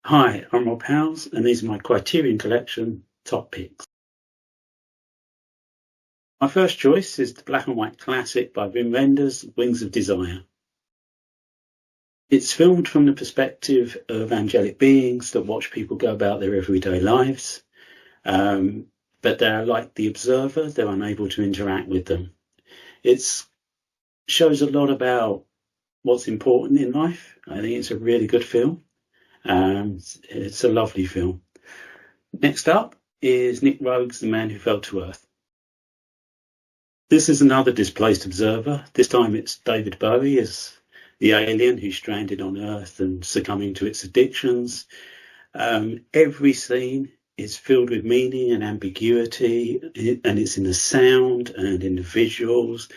Hi, I'm Rob Howells, and these are my Criterion Collection top picks. My first choice is the black and white classic by Wim Wenders, Wings of Desire. It's filmed from the perspective of angelic beings that watch people go about their everyday lives, but they're like the observer, they're unable to interact with them. It shows a lot about what's important in life. I think it's a really good film. It's a lovely film. Next up is Nick Roeg's The Man Who Fell to Earth. This is another displaced observer. This time it's David Bowie as the alien who's stranded on Earth and succumbing to its addictions. Every scene is filled with meaning and ambiguity, and it's in the sound and in the visuals,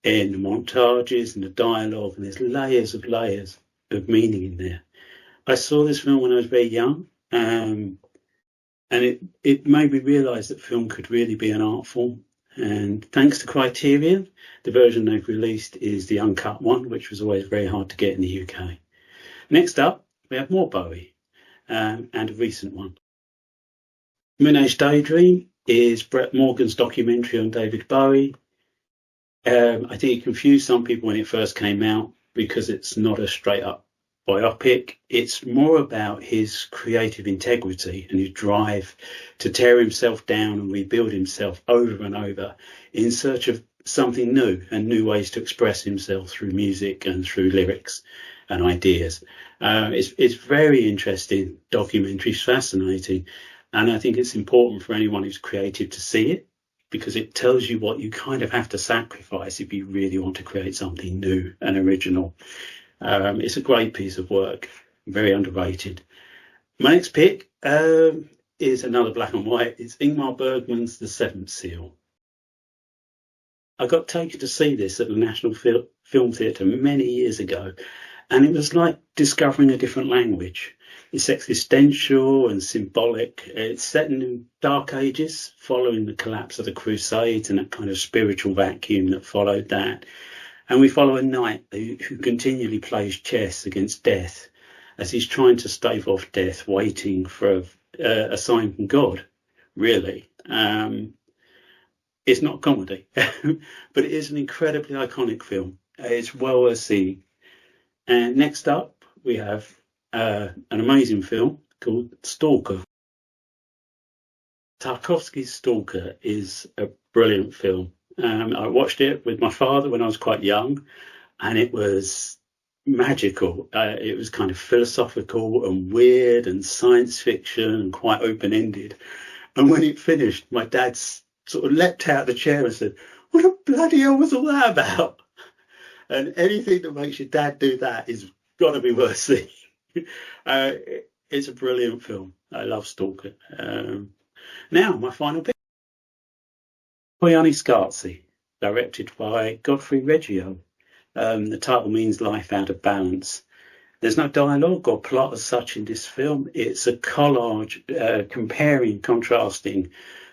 in the montages and the dialogue, and there's layers of meaning in there. I saw this film when I was very young, and it made me realise that film could really be an art form. And thanks to Criterion, the version they've released is the uncut one, which was always very hard to get in the UK. Next up, we have more Bowie, and a recent one. Moonage Daydream is Brett Morgan's documentary on David Bowie. I think it confused some people when it first came out because it's not a straight up biopic. It's more about his creative integrity and his drive to tear himself down and rebuild himself over and over in search of something new and new ways to express himself through music and through lyrics and ideas. It's very interesting documentary, fascinating, and I think it's important for anyone who's creative to see it, because it tells you what you kind of have to sacrifice if you really want to create something new and original. It's a great piece of work, very underrated. My next pick is another black and white. It's Ingmar Bergman's The Seventh Seal. I got taken to see this at the National Film Theatre many years ago, and it was like discovering a different language. It's existential and symbolic. It's set in the Dark Ages, following the collapse of the Crusades and that kind of spiritual vacuum that followed that. And we follow a knight who continually plays chess against death as he's trying to stave off death, waiting for a sign from God, really. It's not a comedy, but it is an incredibly iconic film. It's well worth seeing. And next up, we have an amazing film called Stalker. Tarkovsky's Stalker is a brilliant film. I watched it with my father when I was quite young, and it was magical. It was kind of philosophical and weird and science fiction and quite open-ended. And when it finished, my dad sort of leapt out of the chair and said, "What the bloody hell was all that about?" And anything that makes your dad do that is got to be worth seeing. It's a brilliant film. I love Stalker. Now, my final pick. Giuliani Scarzi, directed by Godfrey Reggio. The title means Life Out of Balance. There's no dialogue or plot as such in this film. It's a collage comparing, contrasting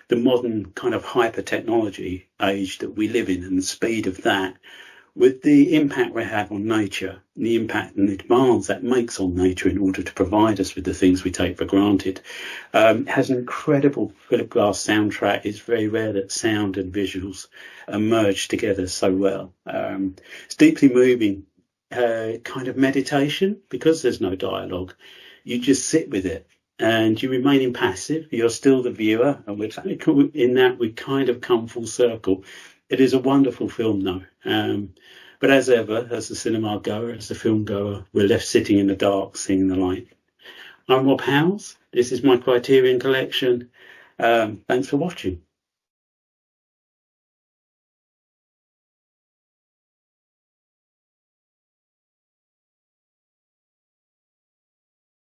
the modern kind of hyper-technology age that we live in and the speed of that with the impact we have on nature, the impact and the demands that makes on nature in order to provide us with the things we take for granted. It has an incredible Philip Glass soundtrack. It's very rare that sound and visuals merge together so well. It's deeply moving, kind of meditation, because there's no dialogue. You just sit with it and you remain impassive. You're still the viewer, and in that we kind of come full circle. It is a wonderful film, though. But as ever, as the cinema goer, as the film goer, we're left sitting in the dark, seeing the light. I'm Rob Howells. This is my Criterion Collection. Thanks for watching.